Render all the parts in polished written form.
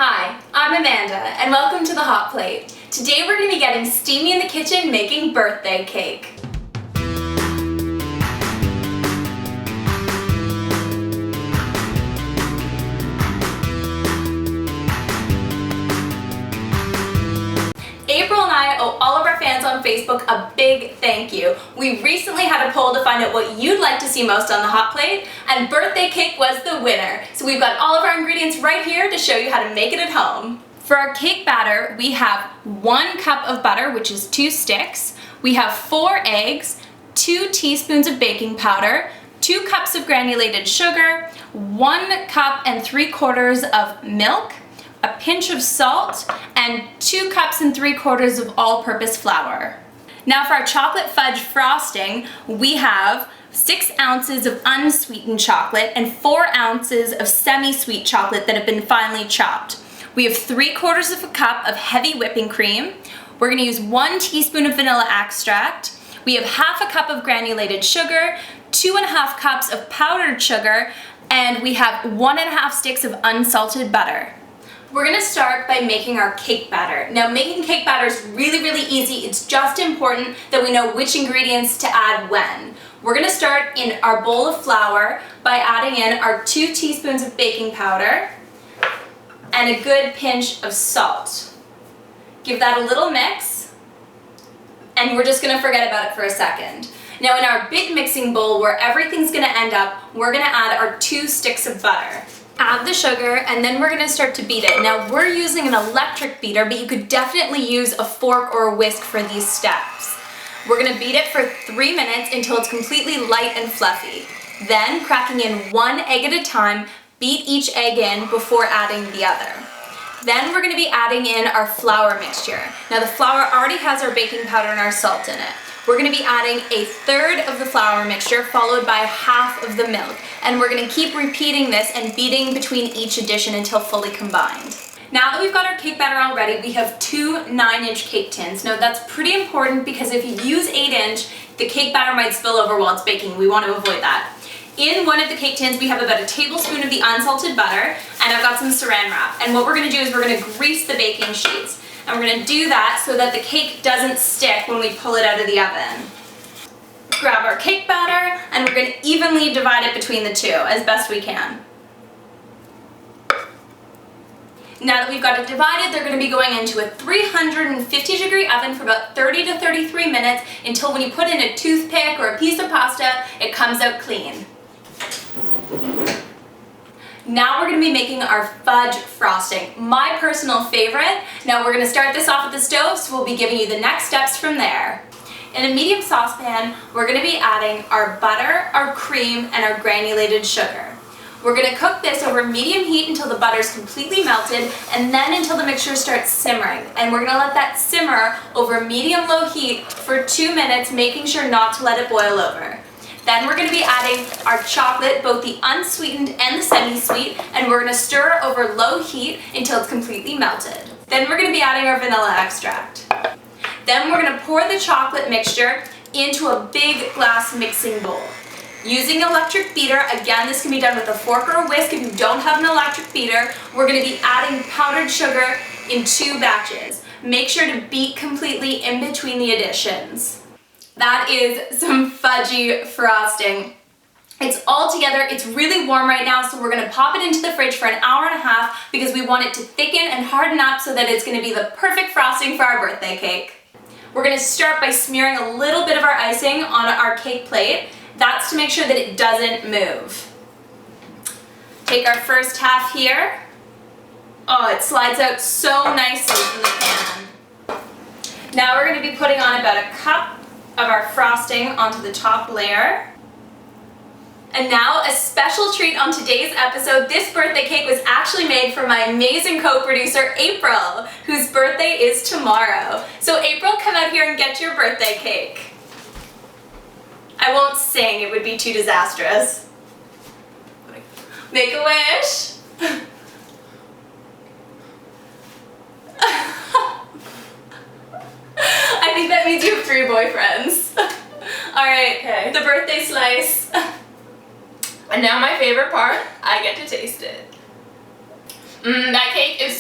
Hi, I'm Amanda, and welcome to the Hot Plate. Today we're going to be getting steamy in the kitchen making birthday cake. April and I owe all of our fans on Facebook a big thank you. We recently had a poll to find out what you'd like to see most on the Hot Plate, and birthday cake was the winner. So we've got all of our ingredients right here to show you how to make it at home. For our cake batter, we have 1 cup of butter, which is 2 sticks. We have 4 eggs, 2 teaspoons of baking powder, 2 cups of granulated sugar, 1 cup and 3/4 of milk, a pinch of salt, and 2 cups and 3/4 of all-purpose flour. Now for our chocolate fudge frosting, we have 6 ounces of unsweetened chocolate and 4 ounces of semi-sweet chocolate that have been finely chopped. We have 3/4 of a cup of heavy whipping cream. We're gonna use 1 teaspoon of vanilla extract. We have 1/2 cup of granulated sugar, 2.5 cups of powdered sugar, and we have 1.5 sticks of unsalted butter. We're gonna start by making our cake batter. Now making cake batter is really easy. It's just important that we know which ingredients to add when. We're gonna start in our bowl of flour by adding in our 2 teaspoons of baking powder and a good pinch of salt. Give that a little mix, and we're just gonna forget about it for a second. Now in our big mixing bowl where everything's gonna end up, we're gonna add our 2 sticks of butter. Add the sugar, and then we're gonna start to beat it. Now we're using an electric beater, but you could definitely use a fork or a whisk for these steps. We're gonna beat it for 3 minutes until it's completely light and fluffy. Then, cracking in 1 egg at a time, beat each egg in before adding the other. Then we're gonna be adding in our flour mixture. Now the flour already has our baking powder and our salt in it. We're gonna be adding 1/3 of the flour mixture followed by 1/2 of the milk. And we're gonna keep repeating this and beating between each addition until fully combined. Now that we've got our cake batter all ready, we have 2 9-inch cake tins. Now that's pretty important because if you use 8-inch, the cake batter might spill over while it's baking. We want to avoid that. In one of the cake tins, we have about 1 tablespoon of the unsalted butter, and I've got some saran wrap. And what we're gonna do is we're gonna grease the baking sheets. And we're gonna do that so that the cake doesn't stick when we pull it out of the oven. Grab our cake batter, and we're gonna evenly divide it between the 2 as best we can. Now that we've got it divided, they're gonna be going into a 350-degree oven for about 30 to 33 minutes until when you put in a toothpick or a piece of pasta, it comes out clean. Now we're gonna be making our fudge frosting, my personal favorite. Now we're gonna start this off at the stove, so we'll be giving you the next steps from there. In a medium saucepan, we're gonna be adding our butter, our cream, and our granulated sugar. We're gonna cook this over medium heat until the butter's completely melted, and then until the mixture starts simmering. And we're gonna let that simmer over medium-low heat for 2 minutes, making sure not to let it boil over. Then we're gonna be adding our chocolate, both the unsweetened and the semi-sweet, and we're gonna stir over low heat until it's completely melted. Then we're gonna be adding our vanilla extract. Then we're gonna pour the chocolate mixture into a big glass mixing bowl. Using an electric beater, again, this can be done with a fork or a whisk if you don't have an electric beater. We're gonna be adding powdered sugar in 2 batches. Make sure to beat completely in between the additions. That is some fudgy frosting. It's all together, it's really warm right now, so we're gonna pop it into the fridge for 1.5 hours because we want it to thicken and harden up so that it's gonna be the perfect frosting for our birthday cake. We're gonna start by smearing a little bit of our icing on our cake plate. That's to make sure that it doesn't move. Take our first half here. Oh, it slides out so nicely from the pan. Now we're gonna be putting on about 1 cup of our frosting onto the top layer. And now a special treat on today's episode. This birthday cake was actually made for my amazing co-producer, April, whose birthday is tomorrow. So April, come out here and get your birthday cake. I won't sing, it would be too disastrous. Make a wish. I think that means you have 3 boyfriends. All right, okay. The birthday slice. And now my favorite part, I get to taste it. That cake is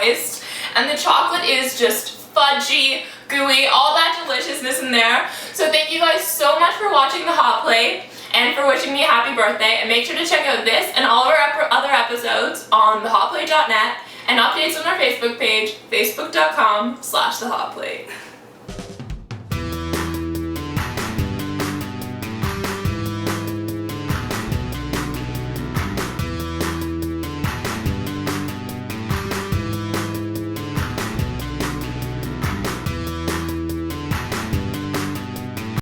moist, and the chocolate is just fudgy, gooey, all that deliciousness in there. So thank you guys so much for watching the hot plate and for wishing me a happy birthday, and make sure to check out this and all of our other episodes on thehotplate.net and updates on our Facebook page, facebook.com/thehotplate.